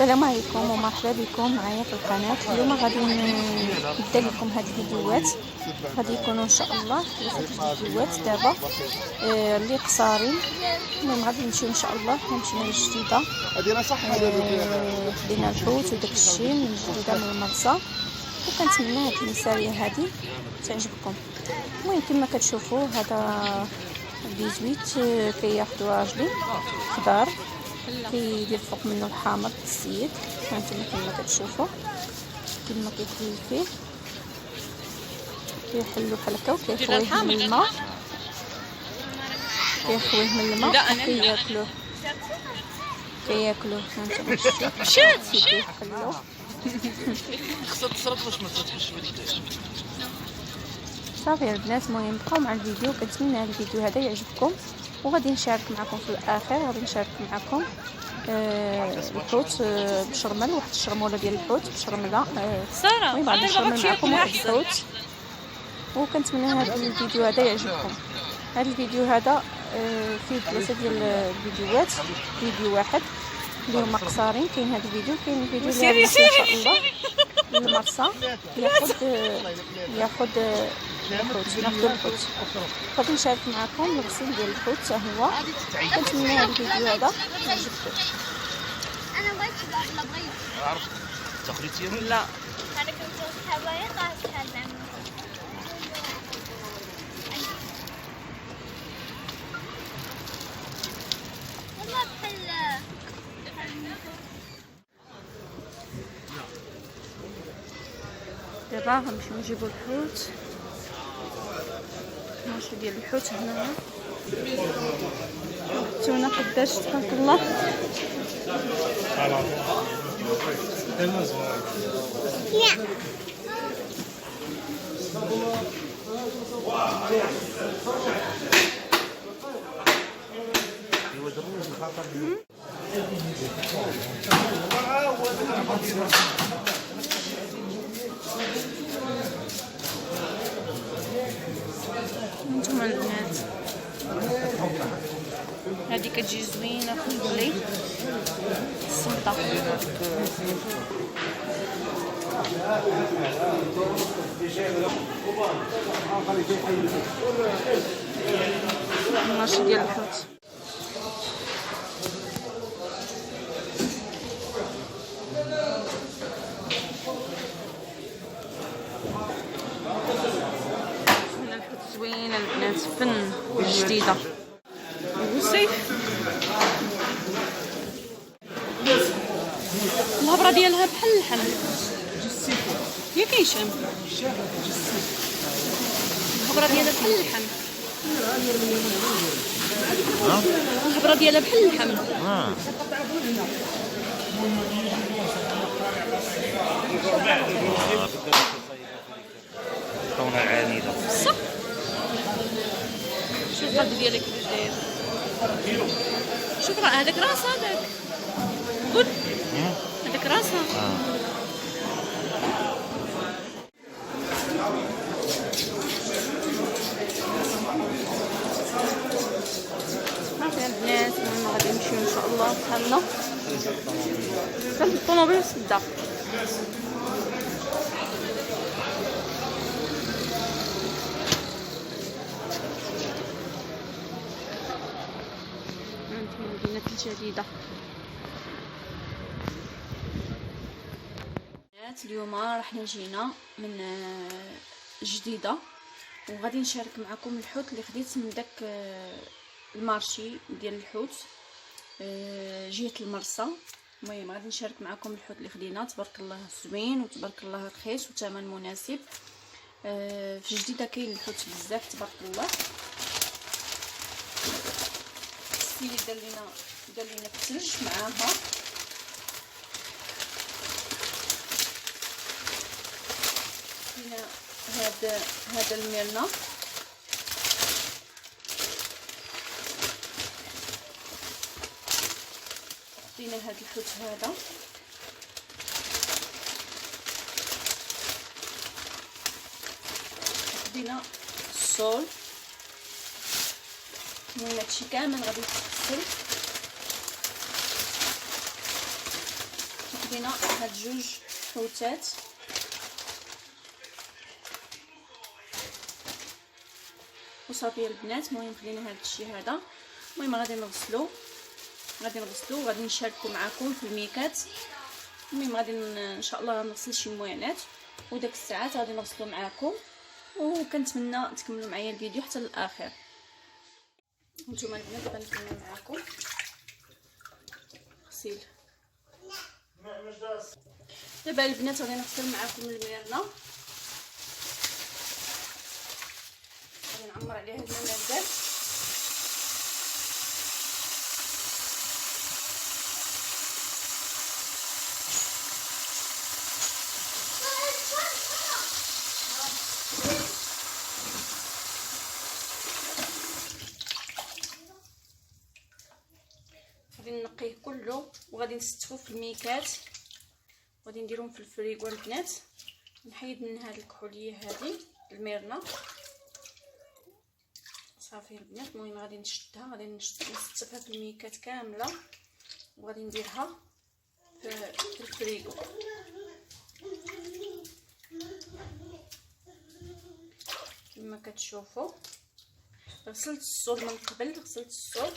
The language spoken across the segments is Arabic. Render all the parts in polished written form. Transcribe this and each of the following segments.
السلام عليكم ومرحبا بكم معايا في القناه. اليوم غادي نبدا لكم هاد الفيديوهات، غادي يكونوا ان شاء الله 3 فيديوهات دابا اللي قصارين. المهم غادي نمشيو ان شاء الله نمشيو للجديده، خدينا الحوت وداك الشيء من الجديده من المرسى، وكنتمنى هاد المساليه هادي تعجبكم. المهم كما كتشوفوا هذا بيزويت كياخدو راجلي خضار كيدير فوق منه الحامض السيد، هانتوما كما كتشوفوا كما كيحل فيه، كيحلو بحال هكا وكيخويه من الماء، كيخويه من الماء كياكلوه هانتوما كيحلو. خصها تصرف باش ما تدخلش بالدجاج. صافي البنات، المهم بقاو مع الفيديو، كنتمنى هذا الفيديو هذا يعجبكم، وغادي نشارك معكم في الاخر، غادي نشارك معكم الحوت بشرمل، واحد الشرموله ديال الحوت بشرمله. المهم غادي نشرمل معكم واحد الحوت، وكنتمنى هذا الفيديو هذا يعجبكم. هذا الفيديو هذا فيه 3 ديال الفيديوهات، فيديو واحد اللي هما قصارين. كاين هذا الفيديو، كاين الفيديو اللي ان شاء الله المرسى ياخذ الحوت. غادي نشارك معكم الغسيل ديال الحوت حتى هو. كنتمنى هذا الفيديو هذا يعجبكم. انا بغيت لا بغيت عرفت تخليتي لا انا كنت صحابي طاحت هذا والله بحال دابا غنمشيو نجيبو الحوت، ماشي ديال الحوت هنا تونا قداش تبارك الله. انتما البنات هادي كتجي زوينه في البلي السلطه. ماشي ديال الحوت. زوينه البنات، فن جديده وصيف. الهبره ديالها بحال اللحم، يا كيشم الهبره ديالها بحال اللحم، الهبره ديالها بحال اللحم. كونها عنيده صح. شوف القلب ديالك كيفاش داير، شوف راه هذاك راسها، هذاك قول هذاك راسها. صافي البنات، المهم غادي نمشيو ان شاء الله بحالنا كانت الطوموبيل سدا. مدينة الجديدة. اليوم راحنا جينا من جديدة، وغادي نشارك معكم الحوت اللي خديت من داك المارشي ديال الحوت جهة المرسى. المهم غادي نشارك معكم الحوت اللي خدينا، تبارك الله زوين وتبارك الله رخيص وثمن مناسب. في جديدة كاين الحوت بزاف تبارك الله. السيد دار لينا الثلج معاها، هنا هذا الميرنا، خدينا هذا الحوت هذا، خدينا الصول. هادشي كامل غادي يتغسل لينا هاد جوج حوتات وصافي البنات. المهم خلينا هاد الشيء هذا. المهم غادي نغسلو وغادي نشاركو معكم في الميكات. المهم غادي ان شاء الله نغسل شي موينات وداك الساعات غادي نغسلو معكم، وكنتمنى تكملوا معايا الفيديو حتى للاخر. نتوما البنات دابا نكمل معكم غسيل. دابا البنات غادي نغسل معكم الميرنه، غادي نعمر عليها الماء مازال. غادي نقيه كله وغادي نستفو في الميكات وغادي نديرهم في الفريغو البنات. نحيد من هاد الكحوليه هذه الميرنه صافي البنات. المهم غادي نشدها، غادي نستفها في الميكات كامله وغادي نديرها في الفريغو. كما كتشوفوا غسلت الصول من قبل، غسلت الصول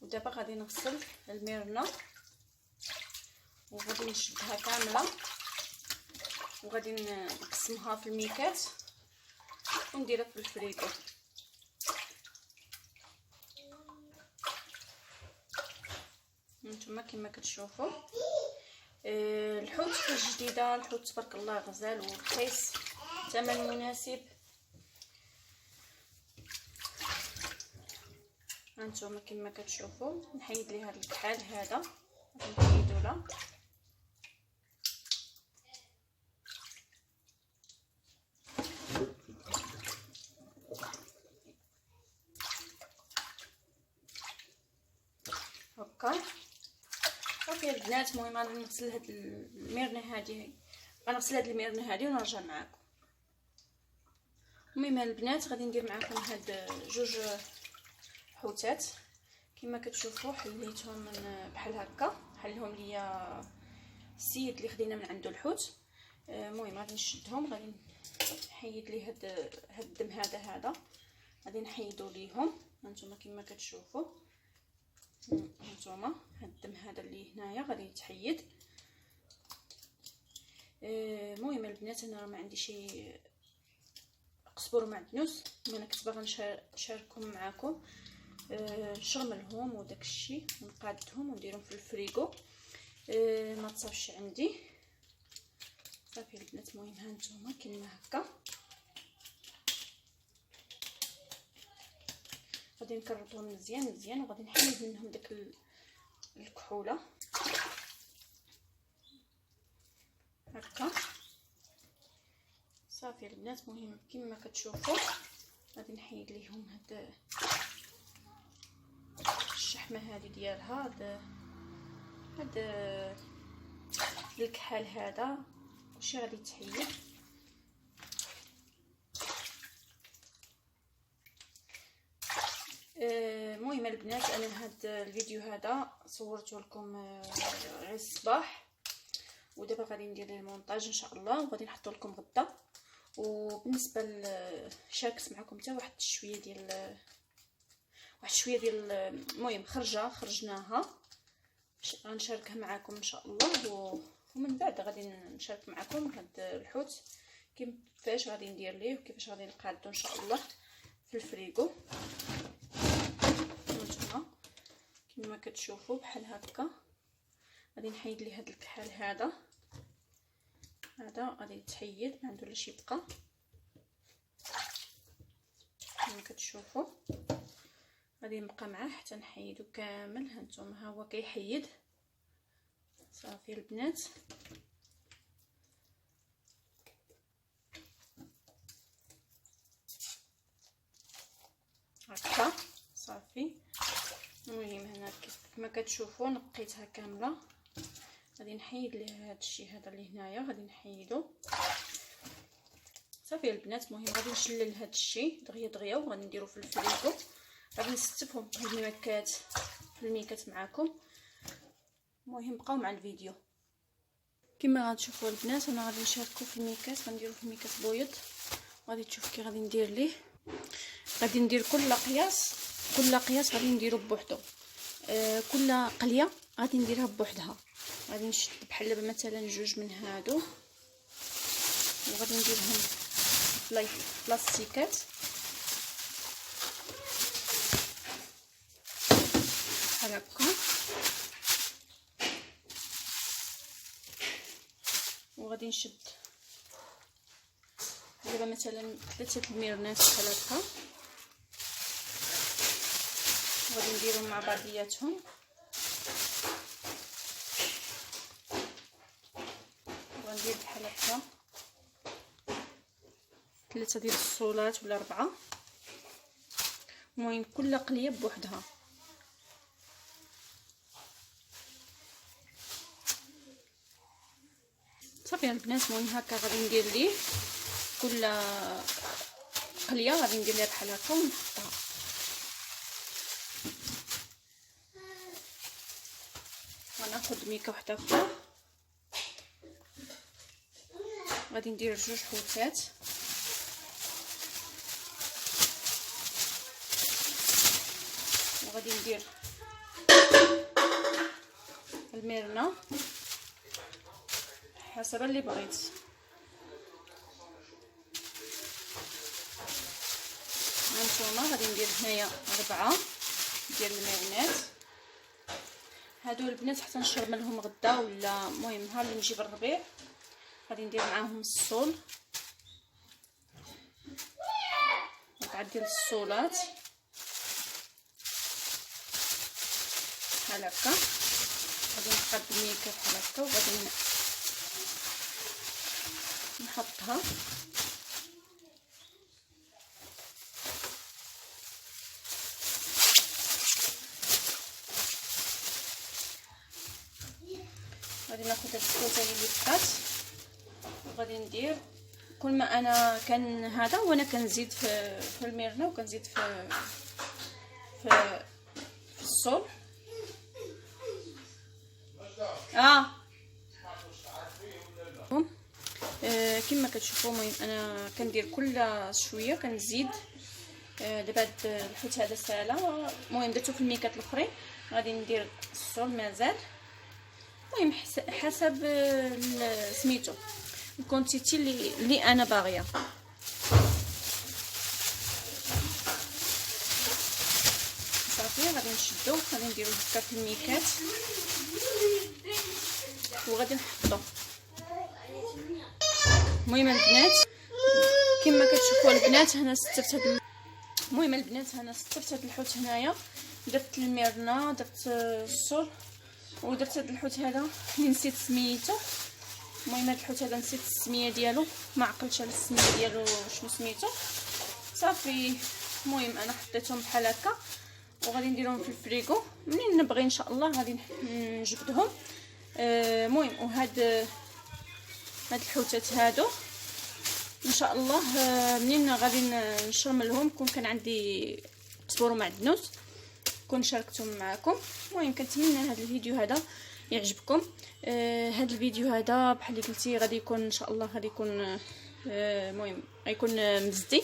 ودابا غادي نغسل الميرنه وغادي نشدها كامله وغادي نقسمها في الميكات ونديرها في الفريغو. نتوما كما كتشوفوا الحوت جديده، الحوت تبارك الله غزال ورخيص، ثمن مناسب. هانتوما كما كتشوفوا نحيد ليها الكحال هذا، نحيدو له هكا صافي البنات. المهم غادي نغسل هاد الميرنه هذه، غنغسل هاد الميرنه هذه ونرجع معكم. المهم البنات غادي ندير معكم هاد جوج حوتات كما كتشوفوا. حليتهم من بحال هكا، حلهم ليا السيد اللي خدينا من عنده الحوت. المهم غادي نشدهم، غادي نحيد ليه هاد الدم هذا غادي نحيدو ليهم. هانتوما كما كتشوفوا، هانتوما هاد الدم هذا اللي هنايا غادي يتحيد. المهم البنات انا ما عندي شي قزبر ومعدنوس، انا كنت باغا نشاركهم معكم. نشرملهم وداك الشيء ونقادهم ونديرهم في الفريغو. ما تصافش عندي صافي البنات. المهم هانتوما كما هكا غادي نكرطهم مزيان وغادي نحيد منهم داك الكحوله هكا صافي البنات. المهم كما كتشوفوا غادي نحيد ليهم هاد الشحمه هذه ديالها، هاد الكحال هذا كلشي غادي يتحيد. المهم البنات انا هاد الفيديو هذا صورته لكم غير الصباح، ودابا غادي ندير ليه المونتاج ان شاء الله وغادي نحطو لكم غدا. وبالنسبه شاركت معكم حتى واحد شويه ديال المهم خرجناها غنشاركها معكم ان شاء الله. ومن بعد غادي نشارك معكم هاد الحوت كيفاش غادي ندير ليه وكيفاش غادي نقادو ان شاء الله في الفريغو. هانتوما كما كتشوفوا بحال هكا غادي نحيد ليه هاد الكحال هذا غادي يتحيد، ما عنده لا شي بقى كما كتشوفوا. غادي نبقى معاه حتى نحيدو كامل. هانتوما ها هو كيحيد صافي البنات. هكا صافي. المهم هنا كما كتشوفوا نقيتها كامله، غادي نحيد ليه هذا الشيء هذا اللي هنايا غادي نحيدو صافي البنات. المهم غادي نشلل هذا الشيء دغيا وغادي نديرو في الفريغو. غادي نستفهم الميكات معكم. المهم بقاو مع الفيديو. كما غتشوفوا البنات انا غادي نشاركو في الميكاس، غنديرو في الميكاس بويض. غادي تشوف كي غادي ندير ليه، غادي ندير كل قياس غادي نديرو بوحدو. كل قليه غادي نديرها بوحدها. غادي نشد بحال مثلا جوج من هادو وغادي نديرهم بلاستيكات بحال هكا، وغادي نشد دابا مثلا 3 الميرنات بحال هكا، وغادي نديرهم مع بعضياتهم. وغندير بحال هكا 3 ديال الصولات ولا 4. المهم كل قليه بوحدها. صافي البنات، المهم هكا غادي ندير ليه كل قليه غادي ندير ليها بحال هكا ونحطها. غناخذ ميكه وحده اخرى، غادي ندير 2 حوتات وغادي ندير الميرنه حسب اللي بغيت. هانتوما غادي ندير هنايا 4 ديال الميرنات. هادو البنات حتى نشرملهم غدا ولا المهم نهار اللي نجيب الربيع غادي ندير معاهم الصول، 4 ديال الصولات بحال هكا. غادي نقاد الميكه بحال هكا وغادي نحطها. غادي ناخذ هاد الكوزه اللي بقات وغادي ندير كل ما انا كان هذا وانا كنزيد في الميرنه وكنزيد في الصول. كما كتشوفوا المهم انا كندير كل شويه كنزيد. دابا هاد الحوت هذا سالا، المهم درتو في الميكات الاخرين غادي ندير الصول مازال. المهم حسب سميتو الكونتيتي اللي انا باغيه. صافي غادي نشدو غادي نديرو هكا في الميكات وغادي نحطو. المهم البنات كما كتشوفوا البنات هنا سترت هاد المهم البنات هنا سترت هاد الحوت هنايا، درت الميرنه درت الصول ودرت هاد الحوت هذا اللي نسيت سميتو. المهم هاد الحوت هذا نسيت السميه ديالو، ما عقلتش على السميه ديالو شنو سميتو. صافي المهم انا حطيتهم بحال هكا وغادي نديرهم في الفريغو. منين نبغي ان شاء الله غادي نجبدهم. المهم وهاد الحوتات هادو ان شاء الله منين غادي نشرملهم كان عندي تصبروا معدنوس كون شاركتهم معكم. المهم كنتمنى هذا الفيديو هذا يعجبكم. هذا الفيديو هذا بحال اللي قلتي غادي يكون ان شاء الله غادي يكون المهم غيكون مزدي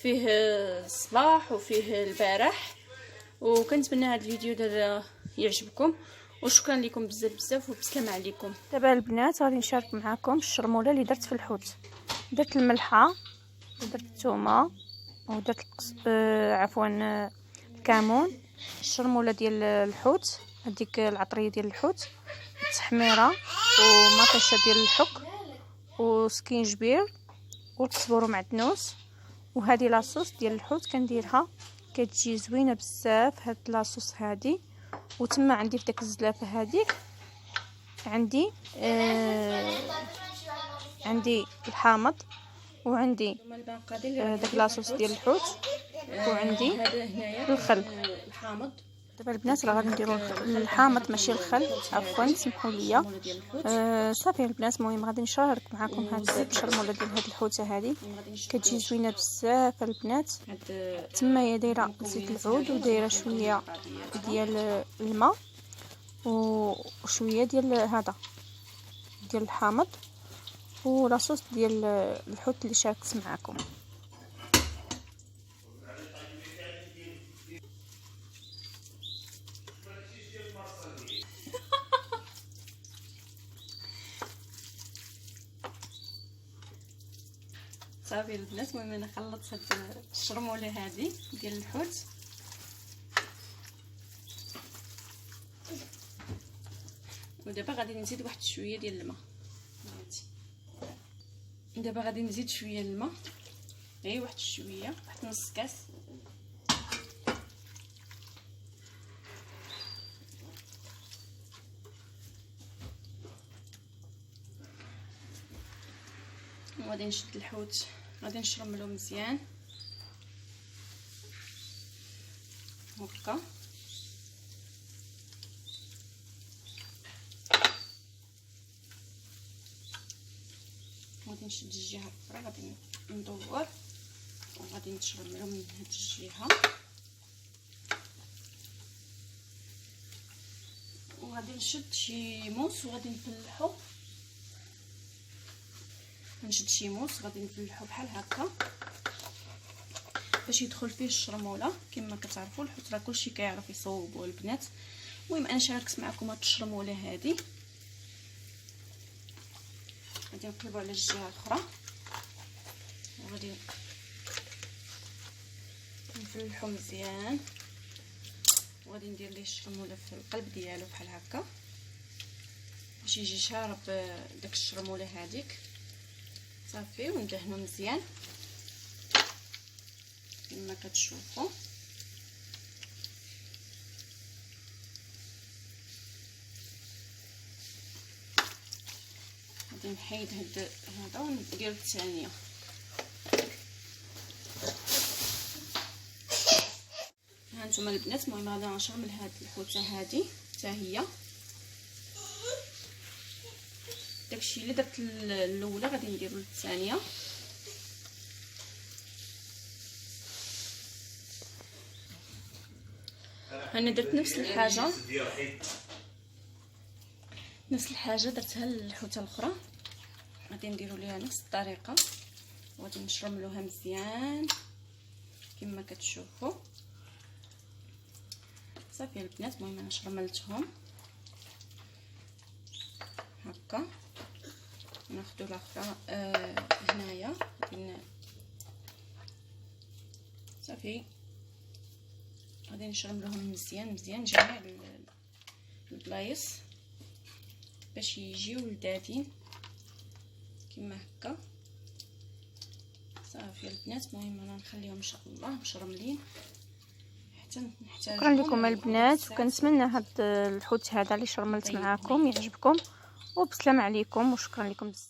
فيه الصباح وفيه البارح، وكنتمنى هذا الفيديو يعجبكم وشكرا لكم بزاف وبسلامه عليكم. دابا البنات غادي نشارك معكم الشرموله اللي درت في الحوت. درت الملحه ودرت الثومه ودرت عفوا الكمون، الشرموله ديال الحوت، هذيك العطريه ديال الحوت، التحميره ومطيشه ديال الحك وسكينجبير وتصبروا معدنوس. وهذه لاصوص ديال الحوت كنديرها كتجي زوينه بزاف هاد لاصوص هذه. وتما عندي في داك الزلافه هذيك عندي الحامض وعندي داك لاصوص ديال الحوت وعندي الخل الحامض. دابا البنات راه غادي نديرو الحامض ماشي الخل، عفوا سمحوا لي. صافي البنات المهم غادي نشارك معكم هاد الشرموله ديال هاد الحوته هذه كتجي زوينه بزاف البنات. تما هي دايره زيت العود ودايره شويه ديال الماء وشويه ديال هذا ديال الحامض ولاصوص ديال الحوت اللي شاركت معكم. صافي البنات، المهم انا خلطت هاد الشرموله هذه ديال الحوت، ودابا غادي نزيد واحد شويه ديال الماء. دابا غادي نزيد شويه الماء، غير واحد شويه، واحد نص كاس. وغادي نشد الحوت، غادي نشرملو مزيان هكا. غادي نشد الجهه الاخرى، غادي ندور وغادي نشرملو من هاد الجهه، وغادي نشد شي موس وغادي نفلحو. نشد شي موس غادي نفلحو بحال هكا باش يدخل فيه الشرموله. كما كتعرفوا الحوت راه كلشي كيعرف يصوبوا البنات. المهم انا شاركت معكم هاد الشرموله هذه. غادي نقلبوا على الجهه الاخرى وغادي نفلحو مزيان، وغادي ندير ليه الشرموله في القلب ديالو بحال هكا باش يجي شارب داك الشرموله هذيك. صافي وندهنو مزيان كما كتشوفوا. غادي نحيد هذا وندير الثانيه. ها نتوما البنات، المهم غادي نشرمل هاد الحوته هذه حتى هي. داكشي اللي درت الاولى غادي نديرو الثانيه. انا درت نفس الحاجه درتها للحوته الاخرى. غادي نديرو ليها نفس الطريقه وغادي نشرملوها مزيان كما كتشوفوا. صافي البنات، المهم انا شرملتهم هكا. ناخذ الاخرى هنايا صافي غادي نشرملوهم مزيان جميع البلايص باش يجيو لذاذين كما هكا. صافي البنات، المهم انا نخليهم ان شاء الله مشرملين حتى نحتاجهم. شكرا لكم البنات، وكنتمنى هاد الحوت هذا اللي شرملت معاكم يعجبكم، وبسلام عليكم وشكرا لكم بزاف.